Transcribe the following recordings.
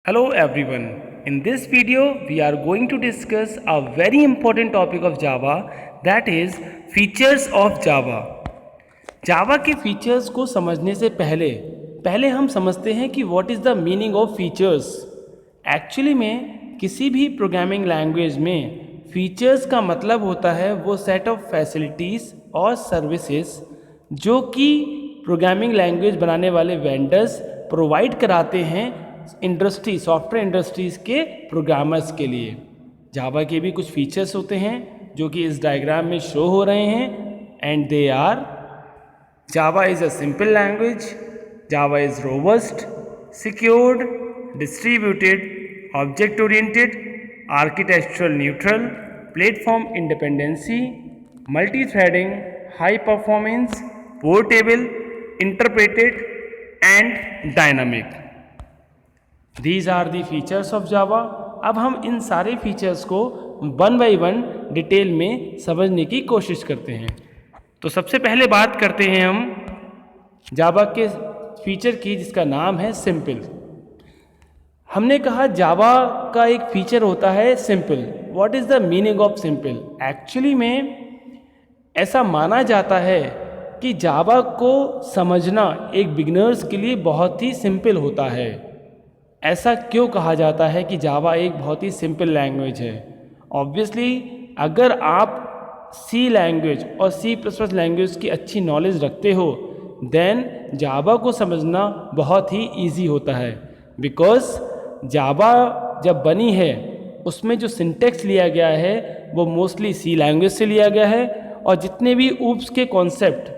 Hello everyone. In this video we are going to discuss a very important topic of Java, that is features of Java. Java के features को समझने से पहले हम समझते हैं कि what is the meaning of features. Actually में किसी भी प्रोग्रामिंग लैंग्वेज में फीचर्स का मतलब होता है वो सेट ऑफ फैसिलिटीज़ और सर्विसेज जो कि प्रोग्रामिंग लैंग्वेज बनाने वाले वेंडर्स प्रोवाइड कराते हैं इंडस्ट्री सॉफ्टवेयर इंडस्ट्रीज़ के प्रोग्रामर्स के लिए. जावा के भी कुछ फीचर्स होते हैं जो कि इस डायग्राम में शो हो रहे हैं and they are: Java is a simple language, Java is robust, secured, distributed, object oriented, architectural neutral, platform independency, multi-threading, high performance, portable, interpreted and dynamic. These are the features of Java. अब हम इन सारे features को one by one detail में समझने की कोशिश करते हैं. तो सबसे पहले बात करते हैं हम जावा के फीचर की जिसका नाम है सिंपल. हमने कहा जावा का एक फीचर होता है simple. What is the meaning of simple? Actually में ऐसा माना जाता है कि जावा को समझना एक बिगिनर्स के लिए बहुत ही सिंपल होता है. ऐसा क्यों कहा जाता है कि जावा एक बहुत ही सिंपल लैंग्वेज है? ऑब्वियसली अगर आप सी लैंग्वेज और सी प्लस प्लस लैंग्वेज की अच्छी नॉलेज रखते हो देन जावा को समझना बहुत ही इजी होता है. बिकॉज जावा जब बनी है उसमें जो सिंटेक्स लिया गया है वो मोस्टली सी लैंग्वेज से लिया गया है और जितने भी ऊप्स के कॉन्सेप्ट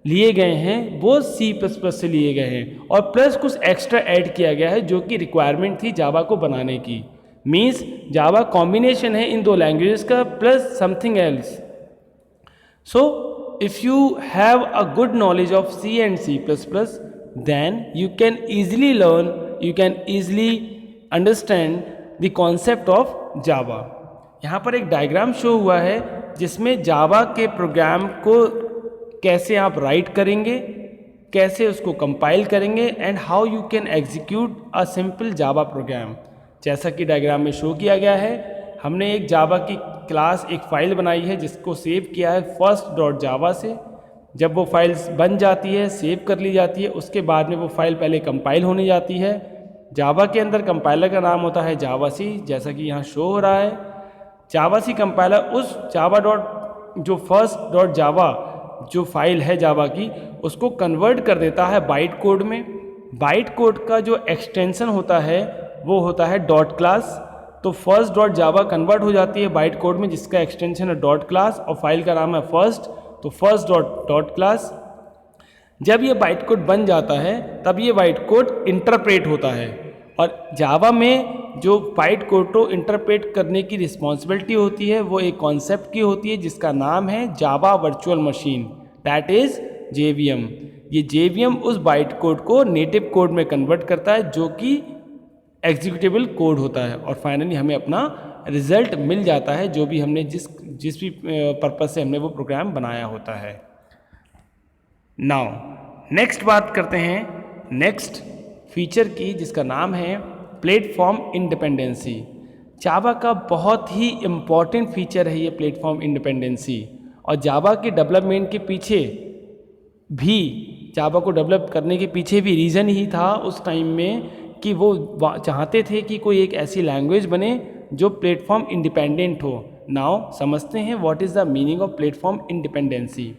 लिए गए हैं वो सी प्लस प्लस से लिए गए हैं और प्लस कुछ एक्स्ट्रा ऐड किया गया है जो कि रिक्वायरमेंट थी जावा को बनाने की. मीन्स जावा कॉम्बिनेशन है इन दो लैंग्वेजेस का plus something else. So, if you have a good knowledge of C and C++, then you can easily learn, you can easily understand the concept of Java. यहाँ पर एक डायग्राम शो हुआ है जिसमें जावा के प्रोग्राम को कैसे आप राइट करेंगे, कैसे उसको कंपाइल करेंगे and how you can execute a simple Java program. जैसा कि डायग्राम में शो किया गया है, हमने एक जावा की क्लास एक फ़ाइल बनाई है जिसको सेव किया है first.java से. जब वो फाइल बन जाती है, सेव कर ली जाती है, उसके बाद में वो फाइल पहले कंपाइल होने जाती है. जावा के अंदर कंपाइलर का नाम होता है जावासी, जैसा कि यहाँ शो हो रहा है. जावासी कंपाइलर उस जावा डॉट जो first.java जो फाइल है जावा की उसको कन्वर्ट कर देता है बाइट कोड में. बाइट कोड का जो एक्सटेंशन होता है वो होता है डॉट क्लास. तो first.java कन्वर्ट हो जाती है बाइट कोड में जिसका एक्सटेंशन है डॉट क्लास और फाइल का नाम है फर्स्ट. तो फर्स्ट डॉट क्लास. जब ये बाइट कोड बन जाता है तब ये बाइट कोड इंटरप्रेट होता है और जावा में जो बाइट कोड को इंटरप्रेट करने की रिस्पॉन्सिबिलिटी होती है वो एक कॉन्सेप्ट की होती है जिसका नाम है Java virtual machine, that is JVM. ये JVM उस बाइट कोड को नेटिव कोड में कन्वर्ट करता है जो कि एग्जीक्यूटेबल कोड होता है और फाइनली हमें अपना रिजल्ट मिल जाता है जो भी हमने जिस भी पर्पस से हमने वो प्रोग्राम बनाया होता है. नाउ नेक्स्ट बात करते हैं नेक्स्ट फीचर की जिसका नाम है प्लेटफॉर्म इंडिपेंडेंसी. जावा का बहुत ही इम्पॉर्टेंट फीचर है ये प्लेटफॉर्म इंडिपेंडेंसी और जावा के डेवलपमेंट के पीछे भी जावा को डेवलप करने के पीछे भी रीज़न ही था उस टाइम में कि वो चाहते थे कि कोई एक ऐसी लैंग्वेज बने जो प्लेटफॉर्म इंडिपेंडेंट हो. नाउ समझते हैं what is the meaning of platform independency.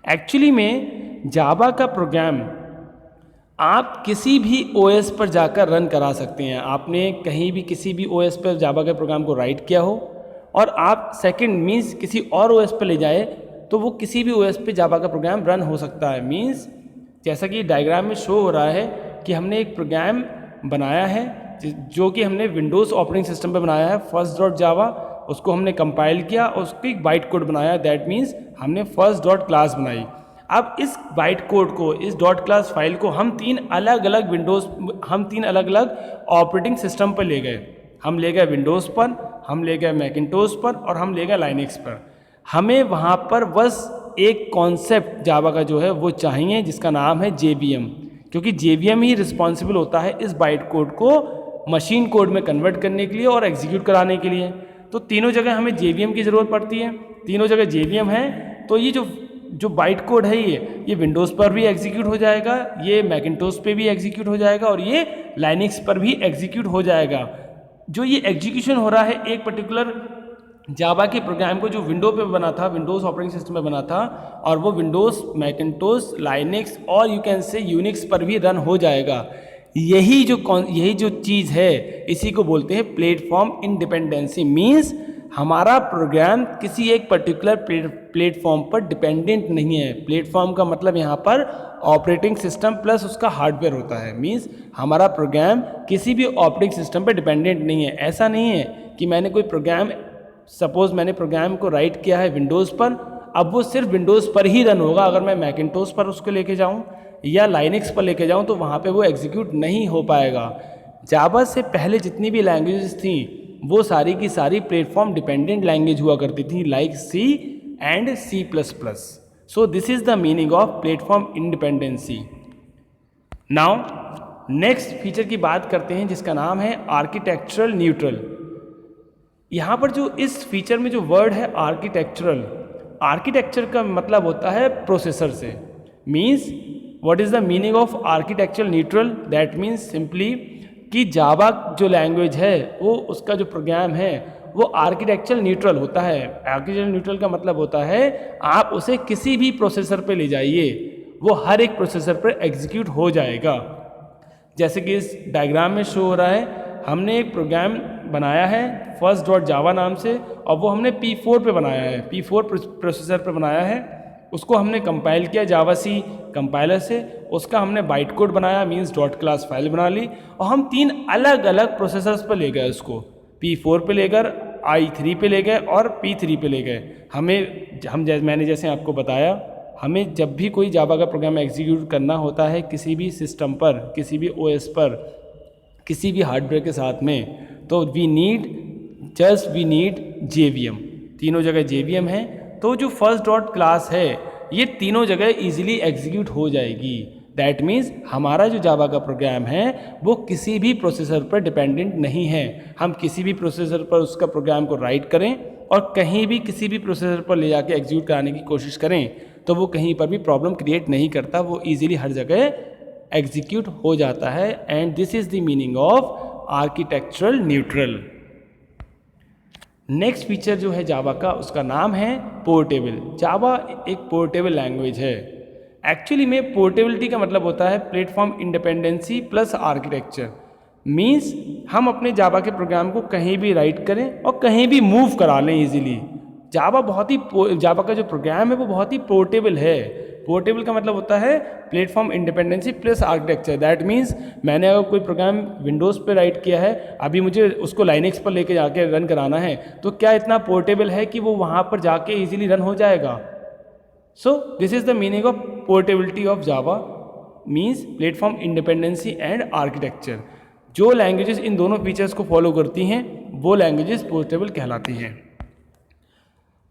Actually में जावा का प्रोग्राम आप किसी भी ओएस पर जाकर रन करा सकते हैं. आपने कहीं भी किसी भी ओएस पर जावा के प्रोग्राम को राइट किया हो और आप सेकंड मीन्स किसी और ओएस पर ले जाए तो वो किसी भी ओएस पे जावा का प्रोग्राम रन हो सकता है. मीन्स जैसा कि डायग्राम में शो हो रहा है कि हमने एक प्रोग्राम बनाया है जो कि हमने विंडोज़ ऑपरेटिंग सिस्टम पे बनाया है first.java. उसको हमने कंपाइल किया और उसको एक बाइट कोड बनाया, दैट मीन्स हमने फर्स्ट डॉट क्लास बनाई. अब इस बाइट कोड को, इस डॉट क्लास फाइल को हम तीन अलग अलग ऑपरेटिंग सिस्टम पर ले गए. हम ले गए विंडोज़ पर, हम ले गए मैकिन्टोश पर और हम ले गए लाइनक्स पर. हमें वहाँ पर बस एक कॉन्सेप्ट जावा का जो है वो चाहिए जिसका नाम है JVM, क्योंकि JVM ही रिस्पॉन्सिबल होता है इस बाइट कोड को मशीन कोड में कन्वर्ट करने के लिए और एग्जीक्यूट कराने के लिए। तो तीनों जगह हमें JVM की ज़रूरत पड़ती है, तीनों जगह JVM है। तो ये जो बाइट कोड है ये विंडोज़ पर भी एग्जीक्यूट हो जाएगा, ये मैकिन्टोश पे भी एग्जीक्यूट हो जाएगा और ये लाइनक्स पर भी एग्जीक्यूट हो जाएगा। जो ये एग्जीक्यूशन हो रहा है एक पर्टिकुलर जावा के प्रोग्राम को जो विंडो पे बना था, विंडोज़ ऑपरेटिंग सिस्टम में बना था, और वो विंडोज़, मैकिन्टोश, लाइनक्स और यू कैन से यूनिक्स पर भी रन हो जाएगा। यही जो चीज़ है इसी को बोलते हैं प्लेटफॉर्म इंडिपेंडेंसी। मीन्स हमारा प्रोग्राम किसी एक पर्टिकुलर प्लेटफॉर्म पर डिपेंडेंट नहीं है। प्लेटफॉर्म का मतलब यहाँ पर ऑपरेटिंग सिस्टम प्लस उसका हार्डवेयर होता है। मीन्स हमारा प्रोग्राम किसी भी ऑपरेटिंग सिस्टम पर डिपेंडेंट नहीं है। ऐसा नहीं है कि मैंने कोई प्रोग्राम, सपोज़ मैंने प्रोग्राम को राइट किया है विंडोज़ पर, अब वो सिर्फ विंडोज़ पर ही रन होगा। अगर मैं मैकिन्टोश पर उसको लेके जाऊँ या लाइनक्स पर लेके जाऊँ तो वहाँ पे वो एग्जीक्यूट नहीं हो पाएगा। जावा से पहले जितनी भी लैंग्वेजेस थी वो सारी की सारी प्लेटफॉर्म डिपेंडेंट लैंग्वेज हुआ करती थी, like C and C++। So this is the meaning of platform independency. Now next feature की बात करते हैं जिसका नाम है आर्किटेक्चरल न्यूट्रल। यहाँ पर जो इस फीचर में जो वर्ड है आर्किटेक्चरल, आर्किटेक्चर का मतलब होता है प्रोसेसर से। Means what is the meaning of architectural neutral? That means simply कि जावा जो लैंग्वेज है वो उसका जो प्रोग्राम है वो आर्किटेक्चरल न्यूट्रल होता है। आर्किटेक्चरल न्यूट्रल का मतलब होता है आप उसे किसी भी प्रोसेसर पे ले जाइए, वो हर एक प्रोसेसर पर एग्जीक्यूट हो जाएगा। जैसे कि इस डायग्राम में शो हो रहा है, हमने एक प्रोग्राम बनाया है first.java नाम से, और वो हमने P4 पे बनाया है, P4 प्रोसेसर पे बनाया है। उसको हमने कंपाइल किया जावा सी कंपाइलर से, उसका हमने बाइट कोड बनाया, मीन्स डॉट क्लास फाइल बना ली, और हम 3 अलग अलग प्रोसेसर्स पर ले गए उसको। P4 पे ले गए, i3 पे ले गए और P3 पे ले गए। मैंने जैसे आपको बताया, हमें जब भी कोई जावा का प्रोग्राम एग्जीक्यूट करना होता है किसी भी सिस्टम पर, किसी भी OS पर, किसी भी हार्डवेयर के साथ में, तो वी नीड JVM। तीनों जगह JVM है। तो जो फर्स्ट डॉट क्लास है ये तीनों जगह इजीली एग्जीक्यूट हो जाएगी। दैट मीन्स हमारा जो जावा का प्रोग्राम है वो किसी भी प्रोसेसर पर डिपेंडेंट नहीं है। हम किसी भी प्रोसेसर पर उसका प्रोग्राम को राइट करें और कहीं भी किसी भी प्रोसेसर पर ले जाके एग्जीक्यूट कराने की कोशिश करें तो वो कहीं पर भी प्रॉब्लम क्रिएट नहीं करता, वो ईजिली हर जगह एग्जीक्यूट हो जाता है। And this is the meaning of architectural neutral. Next feature जो है जावा का उसका नाम है पोर्टेबल। जावा एक पोर्टेबल लैंग्वेज है। एक्चुअली में पोर्टेबिलिटी का मतलब होता है platform independency plus architecture. Means हम अपने जावा के प्रोग्राम को कहीं भी राइट करें और कहीं भी मूव करा लें इजीली। जावा का जो प्रोग्राम है वो बहुत ही पोर्टेबल है। पोर्टेबल का मतलब होता है platform independency plus architecture. That means मैंने अगर कोई प्रोग्राम विंडोज़ पे राइट किया है, अभी मुझे उसको लाइनक्स पर लेके जाके रन कराना है, तो क्या इतना पोर्टेबल है कि वो वहाँ पर जाके इजीली रन हो जाएगा। So this is the meaning of portability of Java, means platform independency and architecture. जो लैंग्वेजेस इन दोनों फीचर्स को फॉलो करती हैं वो लैंग्वेजेस पोर्टेबल कहलाती हैं।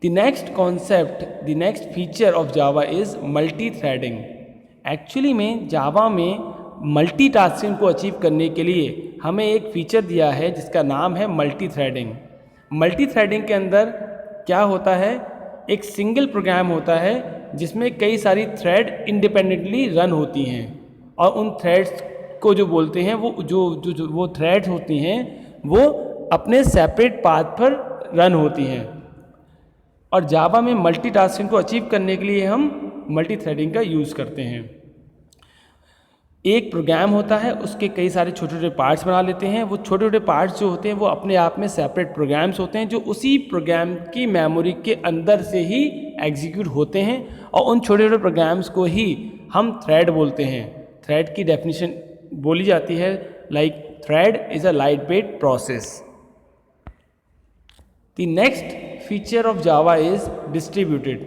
The next feature of Java is multi-threading. Actually में जावा में मल्टीटास्किंग को अचीव करने के लिए हमें एक फीचर दिया है जिसका नाम है मल्टी-थ्रेडिंग। मल्टी-थ्रेडिंग के अंदर क्या होता है, एक सिंगल प्रोग्राम होता है जिसमें कई सारी थ्रेड इंडिपेंडेंटली रन होती हैं और उन थ्रेड्स को जो बोलते हैं वो थ्रेड्स होती हैं वो अपने सेपरेट पाथ पर रन होती हैं। और जावा में मल्टीटास्किंग को अचीव करने के लिए हम मल्टी-थ्रेडिंग का यूज़ करते हैं। एक प्रोग्राम होता है, उसके कई सारे छोटे छोटे पार्ट्स बना लेते हैं। वो छोटे छोटे पार्ट्स जो होते हैं वो अपने आप में सेपरेट प्रोग्राम्स होते हैं जो उसी प्रोग्राम की मेमोरी के अंदर से ही एग्जीक्यूट होते हैं और उन छोटे छोटे प्रोग्राम्स को ही हम थ्रेड बोलते हैं। थ्रेड की डेफिनेशन बोली जाती है like thread is a light weight process. The next feature of Java is distributed.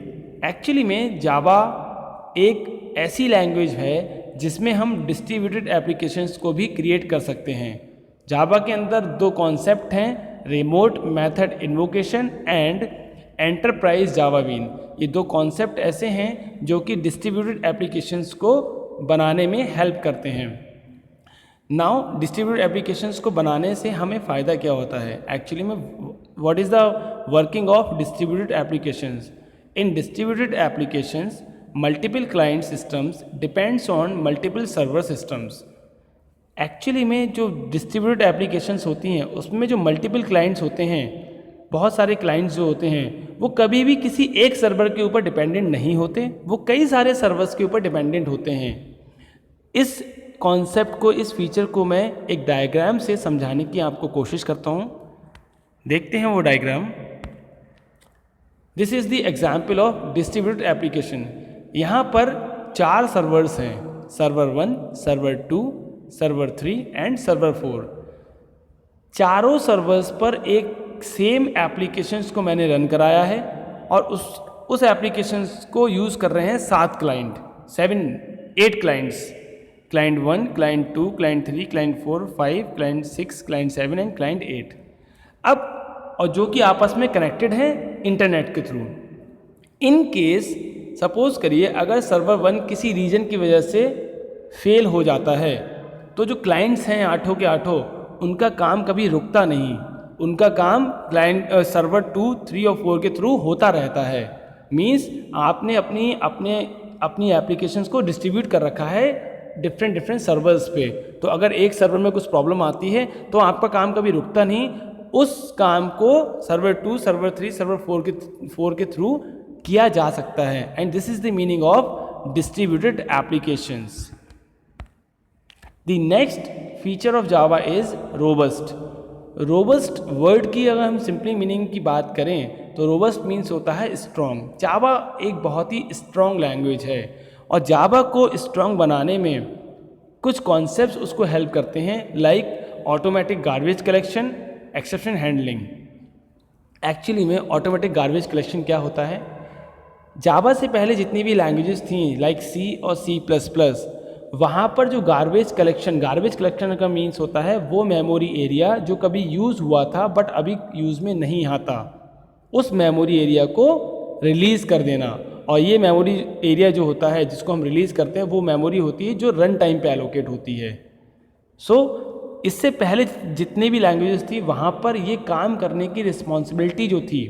Actually में जावा एक ऐसी लैंग्वेज है जिसमें हम डिस्ट्रीब्यूटेड एप्लीकेशंस को भी क्रिएट कर सकते हैं। जावा के अंदर 2 कॉन्सेप्ट हैं, remote method invocation and enterprise Java bean. ये 2 कॉन्सेप्ट ऐसे हैं जो कि डिस्ट्रीब्यूटेड एप्लीकेशंस को बनाने में हेल्प करते हैं। नाउ डिस्ट्रीब्यूटेड एप्लीकेशंस को बनाने से हमें फ़ायदा क्या होता है? एक्चुअली में what is the working of distributed applications? In distributed applications multiple client systems depends on multiple server systems. Actually में जो डिस्ट्रीब्यूटेड एप्लीकेशंस होती हैं उसमें जो मल्टीपल क्लाइंट्स होते हैं, बहुत सारे क्लाइंट्स जो होते हैं वो कभी भी किसी एक सर्वर के ऊपर डिपेंडेंट नहीं होते, वो कई सारे सर्वर्स के ऊपर डिपेंडेंट होते हैं। इस कॉन्सेप्ट को, इस फीचर को मैं एक डायग्राम से समझाने की आपको कोशिश करता हूँ। देखते हैं वो diagram. This is the example of distributed application. यहाँ पर 4 सर्वर्स हैं, server 1, server 2, server 3 and server 4। चारों सर्वर्स पर एक सेम एप्लीकेशंस को मैंने रन कराया है और उस एप्लीकेशंस को यूज़ कर रहे हैं 7 client, 8 clients, client 1, client 2, client 3, client 4, 5, client 6, client 7 and client 8। अब और जो कि आपस में कनेक्टेड हैं इंटरनेट के थ्रू। इन केस सपोज करिए अगर सर्वर 1 किसी रीजन की वजह से फेल हो जाता है तो जो क्लाइंट्स हैं 8 के 8 उनका काम कभी रुकता नहीं, उनका काम क्लाइंट सर्वर 2, 3 और 4 के थ्रू होता रहता है। मीन्स आपने अपनी एप्लीकेशंस को डिस्ट्रीब्यूट कर रखा है डिफरेंट सर्वर्स पे, तो अगर एक सर्वर में कुछ प्रॉब्लम आती है तो आपका काम कभी रुकता नहीं, उस काम को सर्वर 2, सर्वर 3, सर्वर 4 के थ्रू किया जा सकता है। And this is the meaning of distributed applications. The next feature of Java is robust. Robust word की अगर हम सिंपली मीनिंग की बात करें तो रोबस्ट मीन्स होता है स्ट्रॉन्ग। जावा एक बहुत ही स्ट्रॉन्ग लैंग्वेज है और जावा को स्ट्रॉन्ग बनाने में कुछ कॉन्सेप्ट्स उसको हेल्प करते हैं, like automatic garbage collection, exception handling. Actually में ऑटोमेटिक गार्बेज कलेक्शन क्या होता है? जावा से पहले जितनी भी लैंग्वेजेस थी लाइक सी और C++, वहाँ पर जो गार्बेज कलेक्शन का मीन्स होता है वो मेमोरी एरिया जो कभी यूज़ हुआ था बट अभी यूज़ में नहीं आता, उस मेमोरी एरिया को रिलीज़ कर देना। और ये मेमोरी एरिया जो होता है जिसको हम रिलीज़ करते हैं वो मेमोरी होती है जो रन टाइम पे एलोकेट होती है। इससे पहले जितनी भी लैंग्वेजेस थी वहाँ पर ये काम करने की रिस्पॉन्सिबिलिटी जो थी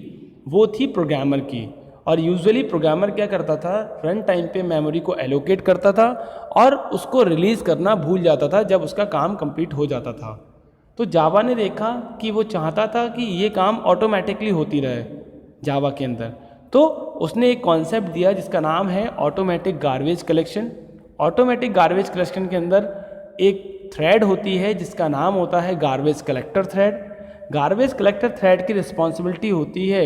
वो थी प्रोग्रामर की, और यूजुअली प्रोग्रामर क्या करता था, रन टाइम पे मेमोरी को एलोकेट करता था और उसको रिलीज़ करना भूल जाता था जब उसका काम कंप्लीट हो जाता था। तो जावा ने देखा कि वो चाहता था कि ये काम ऑटोमेटिकली होती रहे जावा के अंदर, तो उसने एक कॉन्सेप्ट दिया जिसका नाम है automatic garbage collection. Automatic garbage collection के अंदर एक थ्रेड होती है जिसका नाम होता है garbage collector thread. Garbage collector thread की रिस्पॉन्सिबिलिटी होती है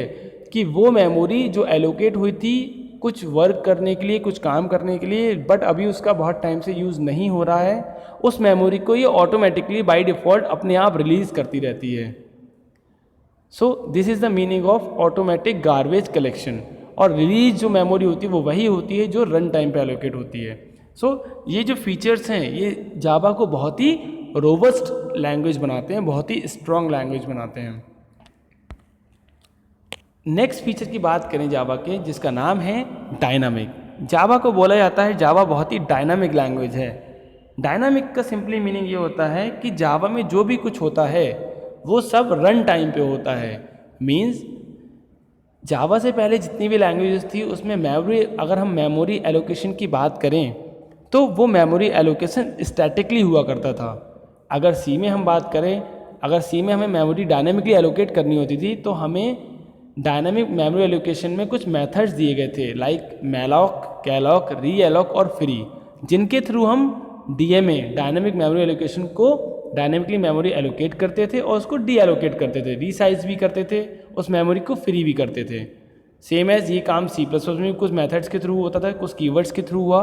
कि वो मेमोरी जो एलोकेट हुई थी कुछ वर्क करने के लिए, कुछ काम करने के लिए, बट अभी उसका बहुत टाइम से यूज़ नहीं हो रहा है, उस मेमोरी को ये ऑटोमेटिकली बाय डिफ़ॉल्ट अपने आप रिलीज़ करती रहती है। So this is the meaning of automatic garbage collection. और रिलीज जो मेमोरी होती है वो वही होती है जो रन टाइम पे एलोकेट होती है। ये जो फीचर्स हैं ये जावा को बहुत ही रोबस्ट लैंग्वेज बनाते हैं, बहुत ही स्ट्रॉन्ग लैंग्वेज बनाते हैं। नेक्स्ट फीचर की बात करें जावा के, जिसका नाम है डायनामिक। जावा को बोला जाता है जावा बहुत ही डायनामिक लैंग्वेज है। डायनामिक का सिंपली मीनिंग ये होता है कि जावा में जो भी कुछ होता है वो सब रन टाइम पे होता है। मीन्स जावा से पहले जितनी भी लैंग्वेजेस थी उसमें अगर हम मेमोरी एलोकेशन की बात करें तो वो मेमोरी एलोकेशन स्टैटिकली हुआ करता था। अगर सी में हम बात करें, अगर सी में हमें मेमोरी डायनामिकली एलोकेट करनी होती थी तो हमें डायनामिक मेमोरी एलोकेशन में कुछ मेथड्स दिए गए थे, लाइक मैलॉक, कैलॉक, री एलॉक और फ्री, जिनके थ्रू हम डीएमए डायनामिक मेमोरी एलोकेशन को डायनामिकली मेमोरी एलोकेट करते थे और उसको डी एलोकेट करते थे, रीसाइज भी करते थे, उस मेमोरी को फ्री भी करते थे। सेम एज ये काम C++ में कुछ मेथड्स के थ्रू होता था, कुछ कीवर्ड्स के थ्रू हुआ।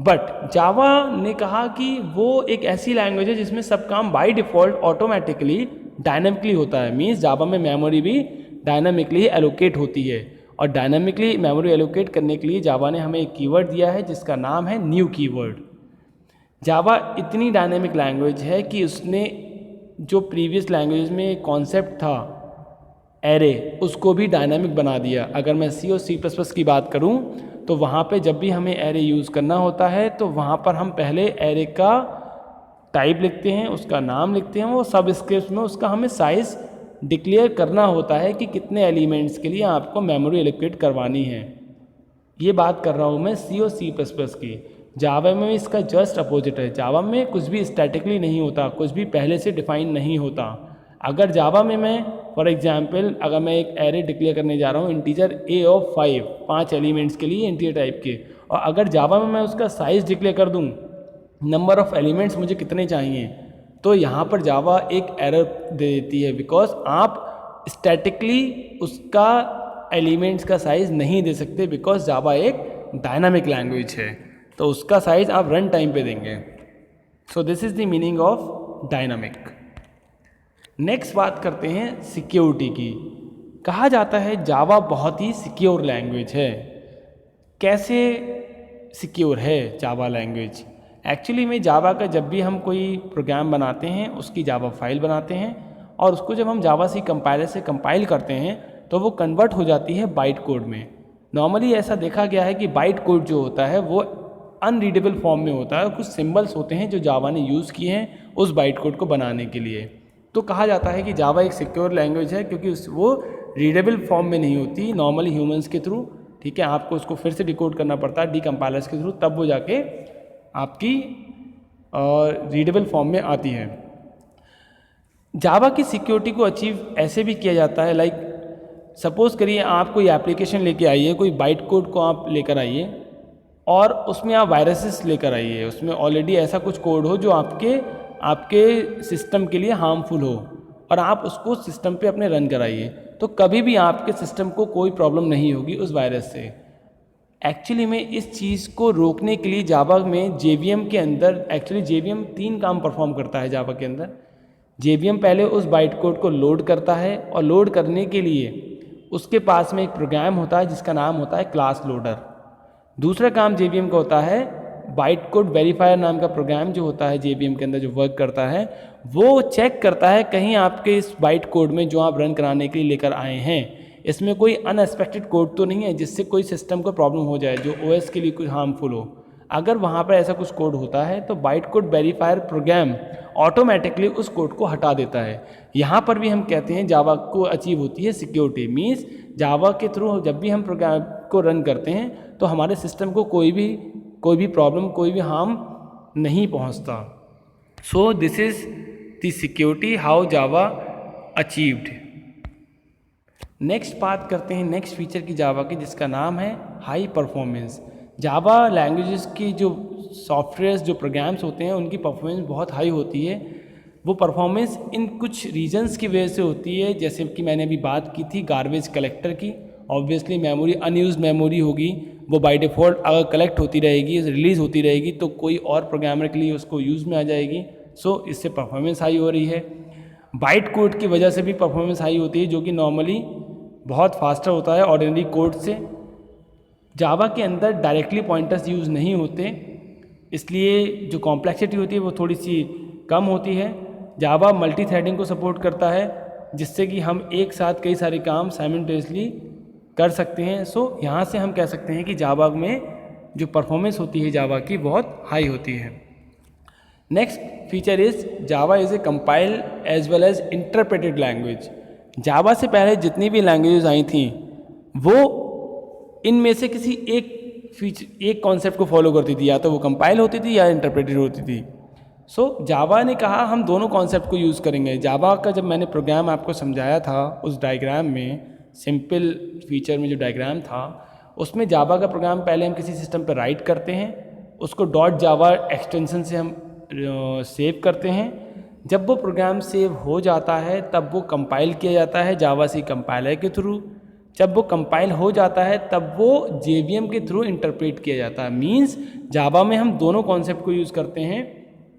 बट जावा ने कहा कि वो एक ऐसी लैंग्वेज है जिसमें सब काम बाय डिफ़ॉल्ट ऑटोमेटिकली डायनामिकली होता है। मीन्स जावा में मेमोरी भी डायनामिकली एलोकेट होती है, और डायनामिकली मेमोरी एलोकेट करने के लिए जावा ने हमें एक कीवर्ड दिया है जिसका नाम है न्यू कीवर्ड। जावा इतनी डायनामिक लैंग्वेज है कि उसने जो प्रीवियस लैंग्वेज में कॉन्सेप्ट था एरे, उसको भी डायनामिक बना दिया। अगर मैं C और C++ की बात करूं तो वहाँ पे जब भी हमें एरे यूज़ करना होता है तो वहाँ पर हम पहले एरे का टाइप लिखते हैं, उसका नाम लिखते हैं, वो सब स्क्रिप्ट में उसका हमें साइज़ डिक्लेयर करना होता है कि कितने एलिमेंट्स के लिए आपको मेमोरी एलोकेट करवानी है। ये बात कर रहा हूँ मैं सी और C++ की। जावा में इसका जस्ट अपोजिट है। जावा में कुछ भी स्टैटिकली नहीं होता, कुछ भी पहले से डिफाइन नहीं होता। अगर जावा में मैं फॉर एग्जांपल अगर मैं एक एरे डिक्लेयर करने जा रहा हूँ इंटीजर a ऑफ 5 एलिमेंट्स के लिए इंटीजर टाइप के, और अगर जावा में मैं उसका साइज़ डिक्लेयर कर दूँ, नंबर ऑफ़ एलिमेंट्स मुझे कितने चाहिए, तो यहाँ पर जावा एक एरर दे देती है, बिकॉज आप स्टैटिकली उसका एलिमेंट्स का साइज़ नहीं दे सकते, बिकॉज जावा एक डायनामिक लैंग्वेज है, तो उसका साइज़ आप रन टाइम पे देंगे। So this is the meaning of dynamic. Next बात करते हैं सिक्योरिटी की। कहा जाता है जावा बहुत ही सिक्योर लैंग्वेज है। कैसे सिक्योर है जावा लैंग्वेज? एक्चुअली में जावा का जब भी हम कोई प्रोग्राम बनाते हैं उसकी जावा फाइल बनाते हैं, और उसको जब हम जावा सी कंपाइलर से कंपाइल करते हैं तो वो कन्वर्ट हो जाती है बाइट कोड में। नॉर्मली ऐसा देखा गया है कि बाइट कोड जो होता है वो अनरीडेबल फॉर्म में होता है, कुछ सिंबल्स होते हैं जो जावा ने यूज़ किए हैं उस बाइट कोड को बनाने के लिए। तो कहा जाता है कि जावा एक सिक्योर लैंग्वेज है क्योंकि वो रीडेबल फॉर्म में नहीं होती नॉर्मली ह्यूमंस के थ्रू। ठीक है, आपको उसको फिर से डिकोड करना पड़ता है डीकम्पाइलर्स के थ्रू, तब वो जाके आपकी रीडेबल फॉर्म में आती है। जावा की सिक्योरिटी को अचीव ऐसे भी किया जाता है, लाइक सपोज़ करिए आप कोई एप्लीकेशन लेके आइए, कोई बाइट कोड को आप लेकर आइए और उसमें आप वायरसेस लेकर आइए, उसमें ऑलरेडी ऐसा कुछ कोड हो जो आपके सिस्टम के लिए हार्मफुल हो, और आप उसको सिस्टम पे अपने रन कराइए, तो कभी भी आपके सिस्टम को कोई प्रॉब्लम नहीं होगी उस वायरस से। एक्चुअली में इस चीज़ को रोकने के लिए जावा में JVM के अंदर एक्चुअली JVM 3 काम परफॉर्म करता है जावा के अंदर। JVM पहले उस बाइट कोड को लोड करता है, और लोड करने के लिए उसके पास में एक प्रोग्राम होता है जिसका नाम होता है क्लास लोडर। दूसरा काम JVM का होता है बाइट कोड वेरीफायर नाम का प्रोग्राम जो होता है JVM के अंदर जो वर्क करता है, वो चेक करता है कहीं आपके इस बाइट कोड में जो आप रन कराने के लिए लेकर आए हैं इसमें कोई अनएक्सपेक्टेड कोड तो नहीं है जिससे कोई सिस्टम को प्रॉब्लम हो जाए जो OS के लिए कुछ हार्मफुल हो। अगर वहाँ पर ऐसा कुछ कोड होता है तो byte code verifier program automatically उस कोड को हटा देता है। यहाँ पर भी हम कहते हैं जावा को अचीव होती है सिक्योरिटी। मीन्स जावा के थ्रू जब भी हम प्रोग्राम को रन करते हैं तो हमारे सिस्टम को कोई भी प्रॉब्लम, कोई भी हार्म नहीं पहुँचता। So this is the security how Java achieved. Next बात करते हैं नेक्स्ट फीचर की जावा की, जिसका नाम है हाई परफॉर्मेंस। जावा लैंग्वेजेस की जो सॉफ्टवेयर्स जो प्रोग्राम्स होते हैं उनकी परफॉर्मेंस बहुत हाई होती है। वो परफॉर्मेंस इन कुछ रीजंस की वजह से होती है, जैसे कि मैंने अभी बात की थी गार्बेज कलेक्टर की। ऑब्वियसली मेमोरी अनयूज मेमोरी होगी, वो बाय डिफ़ॉल्ट अगर कलेक्ट होती रहेगी, रिलीज़ होती रहेगी तो कोई और प्रोग्रामर के लिए उसको यूज़ में आ जाएगी। सो इससे परफॉर्मेंस हाई हो रही है। बाइट कोड की वजह से भी परफॉर्मेंस हाई होती है जो कि नॉर्मली बहुत फास्टर होता है ऑर्डिनरी कोड से। जावा के अंदर डायरेक्टली पॉइंटर्स यूज़ नहीं होते, इसलिए जो कॉम्प्लेक्सिटी होती है वो थोड़ी सी कम होती है। जावा मल्टी थ्रेडिंग को सपोर्ट करता है जिससे कि हम एक साथ कई सारे काम साइमल्टेनियसली कर सकते हैं। सो यहाँ से हम कह सकते हैं कि जावा में जो परफॉर्मेंस होती है जावा की बहुत हाई होती है। Next feature is Java is a compile as well as interpreted language. Java से पहले जितनी भी लैंग्वेजेस आई थी वो इनमें से किसी एक कॉन्सेप्ट को फॉलो करती थी, या तो वो कंपाइल होती थी या इंटरप्रेटेड होती थी। सो जावा ने कहा हम दोनों कॉन्सेप्ट को यूज़ करेंगे। जावा का जब मैंने प्रोग्राम आपको समझाया था उस डायग्राम में, सिंपल फीचर में जो डायग्राम था उसमें जावा का प्रोग्राम पहले हम किसी सिस्टम पर राइट करते हैं, उसको .java एक्सटेंशन से हम सेव करते हैं। जब वो प्रोग्राम सेव हो जाता है तब वो कंपाइल किया जाता है जावा सी कंपाइलर के थ्रू। जब वो कंपाइल हो जाता है तब वो JVM के थ्रू इंटरप्रेट किया जाता है। मींस जावा में हम दोनों कॉन्सेप्ट को यूज़ करते हैं,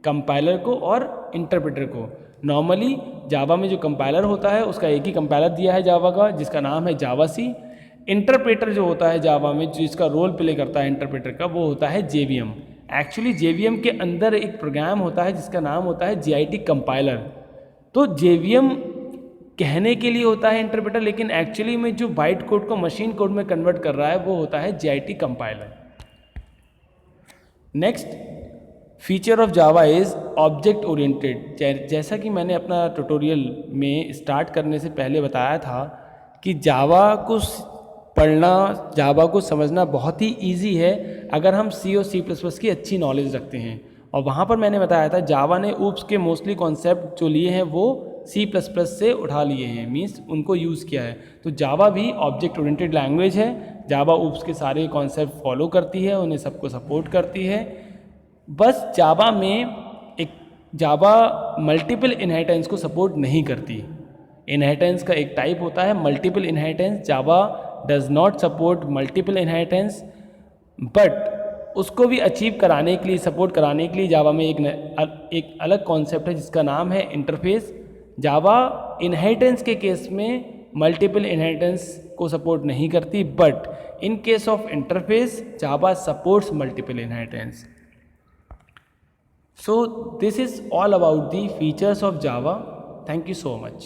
कंपाइलर को और इंटरप्रेटर को। नॉर्मली जावा में जो कंपाइलर होता है उसका एक ही कंपाइलर दिया है जावा का, जिसका नाम है जावा सी। इंटरप्रेटर जो होता है जावा में जिसका रोल प्ले करता है इंटरप्रेटर का, वो होता है JVM। एक्चुअली JVM के अंदर एक प्रोग्राम होता है जिसका नाम होता है JIT कंपाइलर। तो JVM कहने के लिए होता है इंटरप्रेटर, लेकिन एक्चुअली में जो बाइट कोड को मशीन कोड में कन्वर्ट कर रहा है वो होता है JIT compiler. Next feature of Java is object oriented. जैसा कि मैंने अपना ट्यूटोरियल में स्टार्ट करने से पहले बताया था कि जावा को पढ़ना, जावा को समझना बहुत ही इजी है अगर हम सी और सी प्लस प्लस की अच्छी नॉलेज रखते हैं। और वहाँ पर मैंने बताया था जावा ने ऊप्स के मोस्टली कॉन्सेप्ट जो लिए हैं वो सी प्लस प्लस से उठा लिए हैं, मीन्स उनको यूज़ किया है। तो जावा भी ऑब्जेक्ट ओरिएंटेड लैंग्वेज है। जावा ऊप्स के सारे कॉन्सेप्ट फॉलो करती है, उन्हें सबको सपोर्ट करती है। बस जावा में एक जावा मल्टीपल इनहेरिटेंस को सपोर्ट नहीं करती। इनहेरिटेंस का एक टाइप होता है multiple inheritance. Java does not support multiple inheritance, but उसको भी अचीव कराने के लिए, सपोर्ट कराने के लिए जावा में एक अलग कॉन्सेप्ट है जिसका नाम है इंटरफेस। जावा इनहेरिटेंस के केस में मल्टीपल इनहेरिटेंस को सपोर्ट नहीं करती, but in case of interface Java supports multiple inheritance. So this is all about the features of Java. Thank you so much.